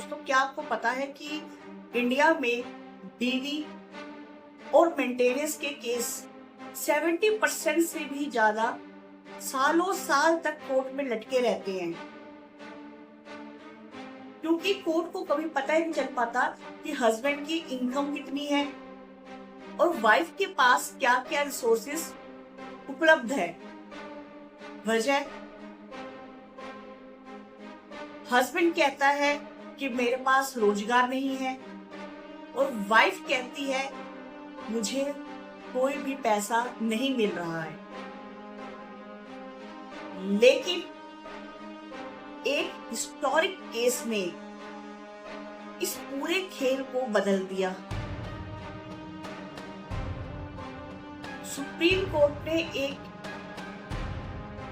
दोस्तों, क्या आपको पता है कि इंडिया में डीवी और मेंटेनेंस के केस 70% से भी ज्यादा सालों साल तक कोर्ट में लटके रहते हैं, क्योंकि कोर्ट को कभी पता ही नहीं चल पाता कि हस्बैंड की इनकम कितनी है और वाइफ के पास क्या क्या रिसोर्सेस उपलब्ध है। वजह, हस्बैंड कहता है कि मेरे पास रोजगार नहीं है और वाइफ कहती है मुझे कोई भी पैसा नहीं मिल रहा है। लेकिन एक हिस्टोरिक केस ने इस पूरे खेल को बदल दिया। सुप्रीम कोर्ट ने एक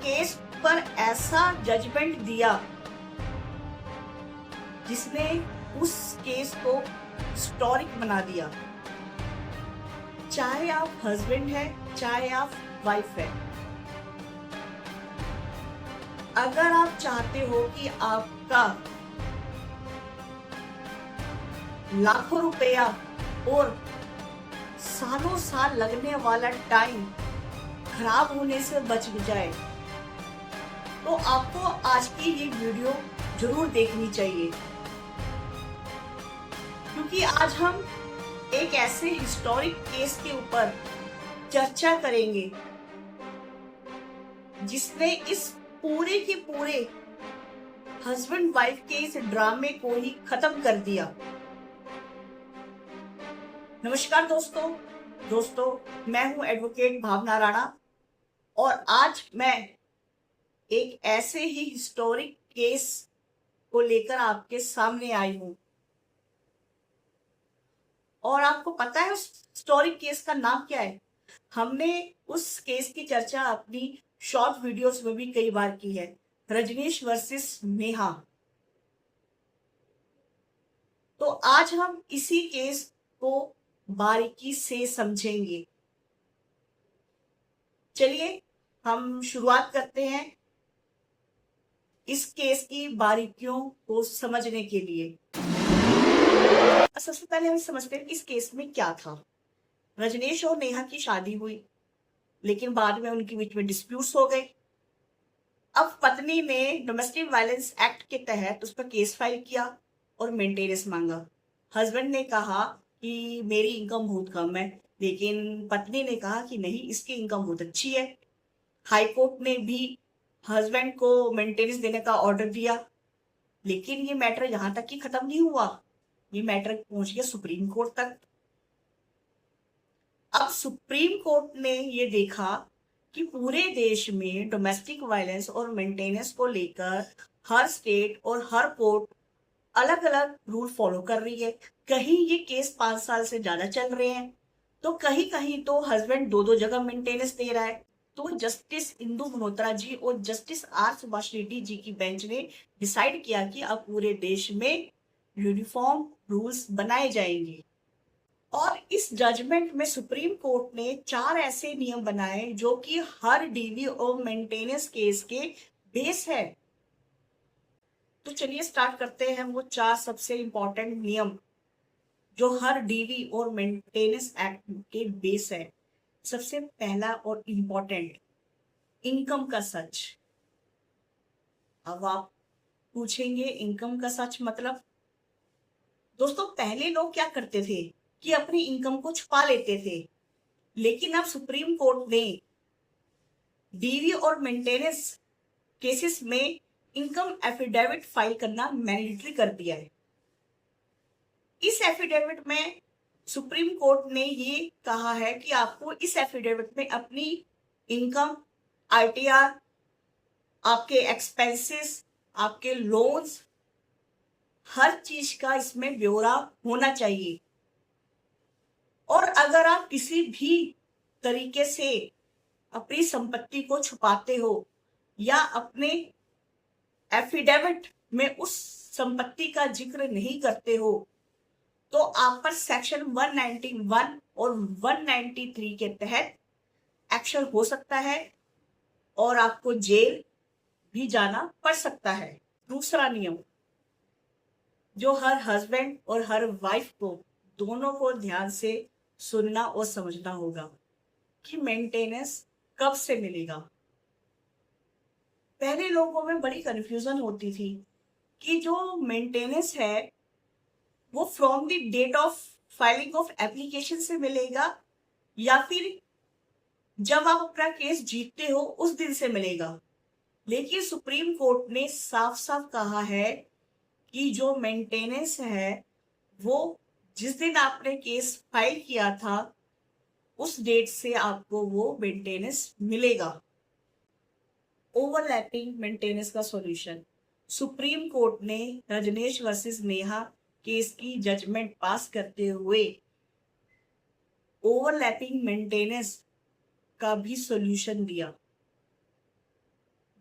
केस पर ऐसा जजमेंट दिया जिसने उस केस को हिस्टोरिक बना दिया। चाहे आप हस्बैंड हैं, चाहे आप वाइफ हैं, अगर आप चाहते हो कि आपका लाखों रुपया और सालों साल लगने वाला टाइम खराब होने से बच जाए, तो आपको आज की ये वीडियो जरूर देखनी चाहिए, क्योंकि आज हम एक ऐसे हिस्टोरिक केस के ऊपर चर्चा करेंगे जिसने इस पूरे के पूरे हस्बैंड वाइफ के इस ड्रामे को ही खत्म कर दिया। नमस्कार दोस्तों, मैं हूं एडवोकेट भावना राणा और आज मैं एक ऐसे ही हिस्टोरिक केस को लेकर आपके सामने आई हूं। और आपको पता है उस हिस्टोरिक केस का नाम क्या है? हमने उस केस की चर्चा अपनी शॉर्ट वीडियोस में भी कई बार की है, रजनीश वर्सेस नेहा। तो आज हम इसी केस को बारीकी से समझेंगे। चलिए हम शुरुआत करते हैं इस केस की बारीकियों को समझने के लिए। सबसे पहले हम समझते हैं इस केस में क्या था। रजनीश और नेहा की शादी हुई, लेकिन बाद में उनके बीच में डिस्प्यूट्स हो गए। अब पत्नी ने डोमेस्टिक वायलेंस एक्ट के तहत उस पर केस फाइल किया और मेंटेनेंस मांगा। हस्बैंड ने कहा कि मेरी इनकम बहुत कम है, लेकिन पत्नी ने कहा कि नहीं, इसकी इनकम बहुत अच्छी है। हाई कोर्ट ने भी हस्बैंड को मेंटेनेंस देने का ऑर्डर दिया, लेकिन ये मैटर यहां तक ही खत्म नहीं हुआ। ये मैटर पहुंच गया सुप्रीम कोर्ट तक। अब सुप्रीम कोर्ट ने ये देखा कि पूरे देश में डोमेस्टिक वायलेंस और मेंटेनेंस को लेकर हर स्टेट और हर कोर्ट अलग अलग रूल फॉलो कर रही है। कहीं ये केस 5 साल से ज्यादा चल रहे हैं, तो कहीं कहीं तो हस्बैंड दो जगह मेंटेनेंस दे रहा है। तो जस्टिस इंदु मल्होत्रा जी और जस्टिस आर सुभाष रेड्डी जी की बेंच ने डिसाइड किया कि अब पूरे देश में यूनिफॉर्म रूल्स बनाए जाएंगे। और इस जजमेंट में सुप्रीम कोर्ट ने 4 ऐसे नियम बनाए जो कि हर डीवी और मेंटेनेंस केस के बेस है। तो चलिए स्टार्ट करते हैं वो 4 सबसे इंपॉर्टेंट नियम जो हर डीवी और मेंटेनेंस एक्ट के बेस है। सबसे पहला और इंपॉर्टेंट, इनकम का सच। अब आप पूछेंगे इनकम का सच मतलब? दोस्तों, पहले लोग क्या करते थे कि अपनी इनकम को छुपा लेते थे, लेकिन अब सुप्रीम कोर्ट ने डीवी और मेंटेनेंस केसेस में इनकम एफिडेविट फाइल करना मैंडेटरी कर दिया है। इस एफिडेविट में सुप्रीम कोर्ट ने ये कहा है कि आपको इस एफिडेविट में अपनी इनकम, आईटीआर, आपके एक्सपेंसेस, आपके लोन्स, हर चीज का इसमें ब्यौरा होना चाहिए। और अगर आप किसी भी तरीके से अपनी संपत्ति को छुपाते हो या अपने एफिडेविट में उस संपत्ति का जिक्र नहीं करते हो, तो आप पर सेक्शन 191 और 193 के तहत एक्शन हो सकता है और आपको जेल भी जाना पड़ सकता है। दूसरा नियम, जो हर हस्बैंड और हर वाइफ को दोनों को ध्यान से सुनना और समझना होगा कि मेंटेनेंस कब से मिलेगा। पहले लोगों में बड़ी कंफ्यूजन होती थी कि जो मेंटेनेंस है वो from the date of filing of application से मिलेगा या फिर जब आप अपना केस जीतते हो उस दिन से मिलेगा। लेकिन सुप्रीम कोर्ट ने साफ साफ कहा है कि जो मेंटेनेंस है वो जिस दिन आपने केस फाइल किया था उस डेट से आपको वो मेंटेनेंस मिलेगा। ओवरलैपिंग मेंटेनेंस का सॉल्यूशन। सुप्रीम कोर्ट ने रजनेश वर्सेस नेहा केस की जजमेंट पास करते हुए ओवरलैपिंग मेंटेनेंस का भी सॉल्यूशन दिया।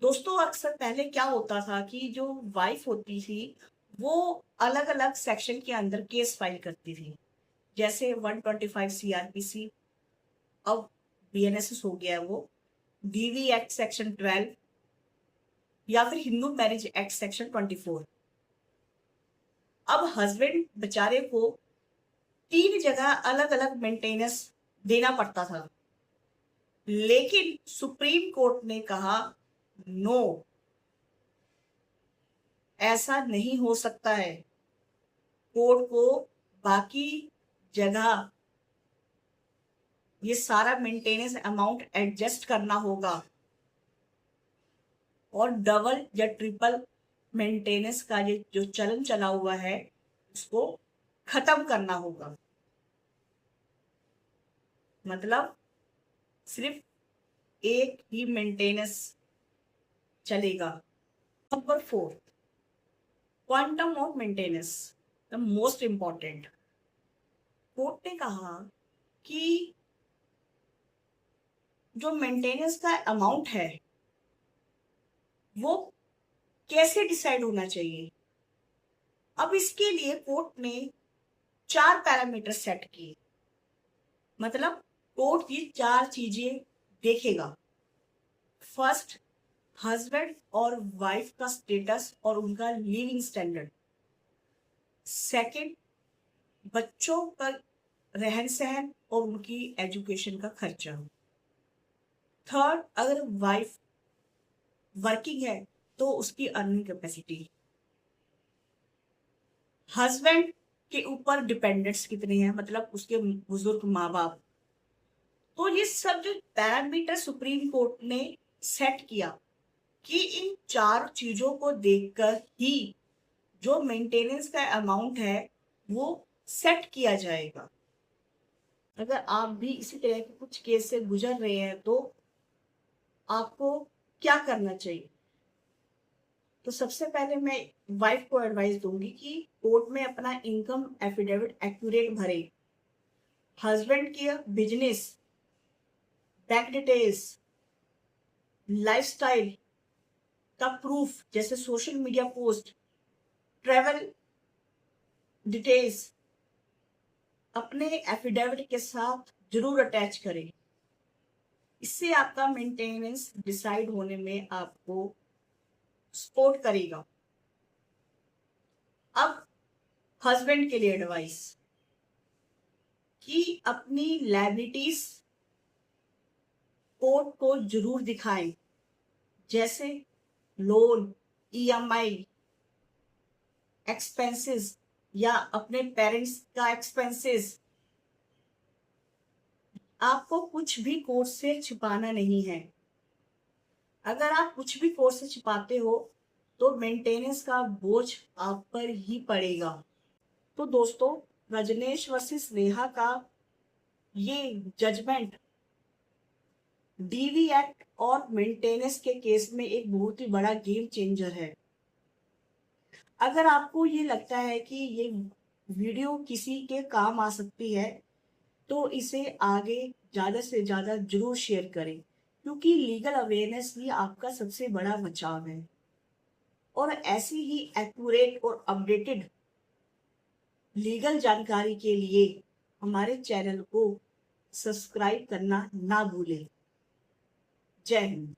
दोस्तों अक्सर पहले क्या होता था कि जो वाइफ होती थी वो अलग अलग सेक्शन के अंदर केस फाइल करती थी, जैसे 125 सीआरपीसी, अब बीएनएसएस हो गया है वो, डीवी एक्ट सेक्शन 12 या फिर हिंदू मैरिज एक्ट सेक्शन 24। अब हस्बैंड बेचारे को 3 जगह अलग अलग मेंटेनेंस देना पड़ता था, लेकिन सुप्रीम कोर्ट ने कहा नो, ऐसा नहीं हो सकता है। कोर्ट को बाकी जगह ये सारा मेंटेनेंस अमाउंट एडजस्ट करना होगा और डबल या ट्रिपल मेंटेनेंस का ये जो चलन चला हुआ है उसको खत्म करना होगा। मतलब सिर्फ एक ही मेंटेनेंस चलेगा। Number 4, quantum of maintenance, the most important. Court ने कहा कि जो मेंटेनेंस का अमाउंट है वो कैसे डिसाइड होना चाहिए। अब इसके लिए कोर्ट ने 4 पैरामीटर सेट किए। मतलब कोर्ट ये 4 चीजें देखेगा। फर्स्ट, हस्बैंड और वाइफ का स्टेटस और उनका लिविंग स्टैंडर्ड। सेकंड, बच्चों का रहन सहन और उनकी एजुकेशन का खर्चा। थर्ड, अगर वाइफ वर्किंग है तो उसकी अर्निंग कैपेसिटी। हस्बैंड के ऊपर डिपेंडेंट्स कितने हैं, मतलब उसके बुजुर्ग माँ बाप। तो ये सब जो पैरामीटर सुप्रीम कोर्ट ने सेट किया कि इन 4 चीजों को देखकर ही जो मेंटेनेंस का अमाउंट है वो सेट किया जाएगा। अगर आप भी इसी तरह के कुछ केस से गुजर रहे हैं तो आपको क्या करना चाहिए। तो सबसे पहले मैं वाइफ को एडवाइस दूंगी कि कोर्ट में अपना इनकम एफिडेविट एक्यूरेट भरे। हस्बैंड की बिजनेस, बैंक डिटेल्स, लाइफस्टाइल का प्रूफ जैसे social media post, travel details अपने एफिडेविट के साथ जरूर अटैच करें। इससे आपका मेंटेनेंस डिसाइड होने में आपको सपोर्ट करेगा। अब हस्बैंड के लिए एडवाइस कि अपनी लायबिलिटीज कोर्ट को जरूर दिखाएं, जैसे लोन, ईएमआई, एक्सपेंसेस या अपने पेरेंट्स का एक्सपेंसेस। आपको कुछ भी कोर्ट से छिपाना नहीं है। अगर आप कुछ भी कोर्ट से छिपाते हो तो मेंटेनेंस का बोझ आप पर ही पड़ेगा। तो दोस्तों, रजनेश वर्सेस नेहा का ये जजमेंट डीवी एक्ट और मेंटेनेंस के केस में एक बहुत ही बड़ा गेम चेंजर है। अगर आपको ये लगता है कि ये वीडियो किसी के काम आ सकती है तो इसे आगे ज़्यादा से ज़्यादा जरूर शेयर करें, क्योंकि लीगल अवेयरनेस ही आपका सबसे बड़ा बचाव है। और ऐसी ही एक्यूरेट और अपडेटेड लीगल जानकारी के लिए हमारे चैनल को सब्सक्राइब करना ना भूलें। जय हिंद।